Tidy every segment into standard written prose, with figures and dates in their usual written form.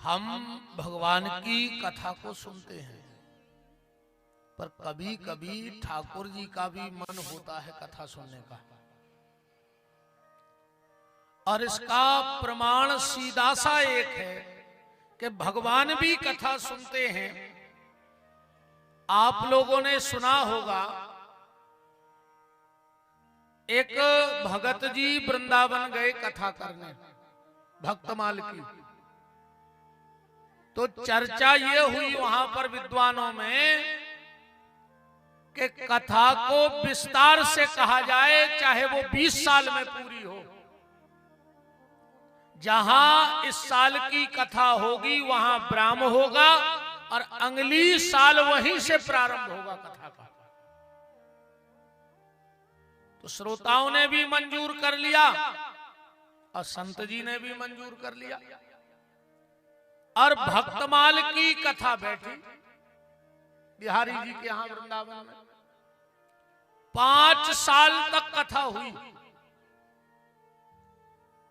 हम भगवान की कथा को सुनते हैं, पर कभी कभी ठाकुर जी का भी मन होता है कथा सुनने का। और इसका प्रमाण सीधा सा एक है कि भगवान भी कथा सुनते हैं। आप लोगों ने सुना होगा, एक भगत जी वृंदावन गए कथा करने, भक्तमाल की। तो चर्चा ये हुई वहां पर विद्वानों में कि कथा को विस्तार से कहा जाए, चाहे वो 20 साल में पूरी हो। जहां इस साल की कथा होगी वहां ब्राह्म होगा और अगली साल वहीं से प्रारंभ होगा कथा का। तो श्रोताओं ने भी मंजूर कर लिया और संत जी ने भी मंजूर कर लिया। और भक्तमाल की कथा बैठी बिहारी जी के यहां वृंदावन में 5 साल तक कथा हुई।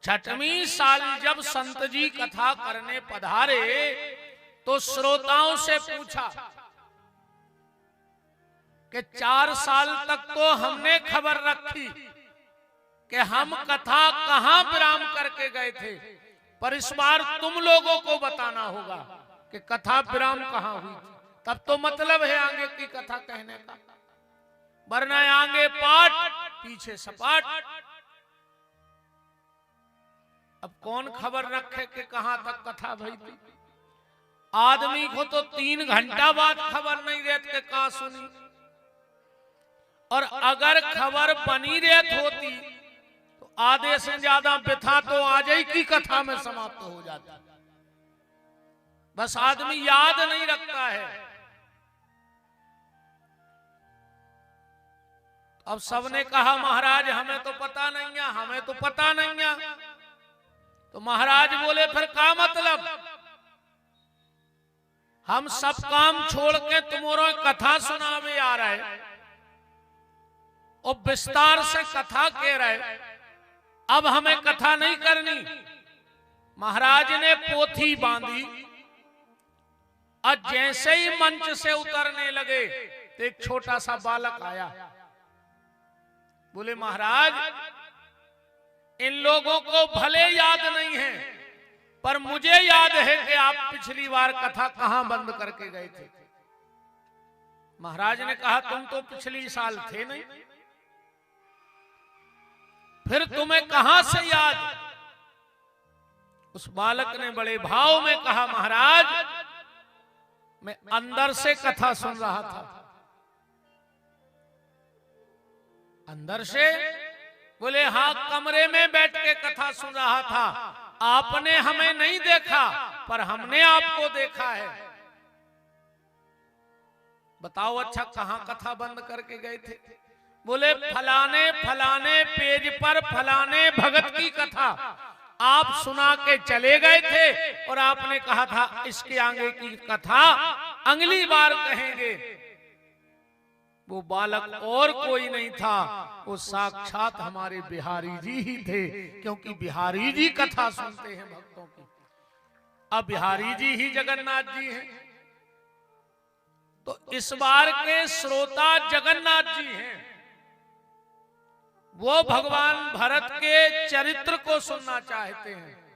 6वीं साल जब संत जी कथा करने पधारे तो श्रोताओं से पूछा कि 4 साल तक तो हमने खबर रखी कि हम कथा कहां विराम करके गए थे, पर इस बार तुम लोगों को बताना होगा कि कथा विराम कहां हुई थी। तब तो मतलब है आगे की कथा कहने का, वरना आगे पाठ पीछे सपाट। अब कौन खबर रखे कि कहां तक कथा भई थी। आदमी को तो 3 घंटा बाद खबर नहीं रहती कि कहां सुनी। और अगर खबर बनी रहती होती तो आधे से ज्यादा व्यथा तो आज ही की कथा में समाप्त हो जाता। बस आदमी याद नहीं रखता है। अब सबने कहा महाराज हमें तो पता नहीं है, हमें तो पता नहीं है। तो महाराज बोले फिर क्या मतलब, हम सब काम छोड़ के तुम्हारा कथा सुनावे आ रहे और विस्तार से कथा कह रहे, अब हमें कथा नहीं करनी। महाराज ने पोथी बांधी और जैसे ही मंच से उतरने लगे तो एक छोटा सा बालक आया। बोले महाराज इन लोगों को भले याद नहीं है, पर मुझे याद है कि आप पिछली बार कथा कहां बंद करके गए थे। महाराज ने कहा तुम तो पिछली साल थे नहीं, फिर तुम्हें कहां से याद। उस बालक ने बड़े भाव में कहा महाराज मैं अंदर से कथा सुन रहा था। अंदर से? बोले हाँ, कमरे में बैठ के कथा सुन रहा था। आपने हमें नहीं देखा पर हमने आपको देखा है। बताओ अच्छा कहां कथा बंद करके गए थे। बोले फलाने फलाने पेज पर फलाने भगत की कथा आप सुना के चले गए थे और आपने कहा था इसके आगे की कथा अगली बार कहेंगे। वो बालक और कोई नहीं था, वो साक्षात हमारे बिहारी जी ही थे, क्योंकि बिहारी जी कथा सुनते हैं भक्तों की। अब बिहारी जी ही जगन्नाथ जी हैं। तो इस बार के श्रोता जगन्नाथ जी हैं। वो भगवान भरत के चरित्र को सुनना चाहते हैं।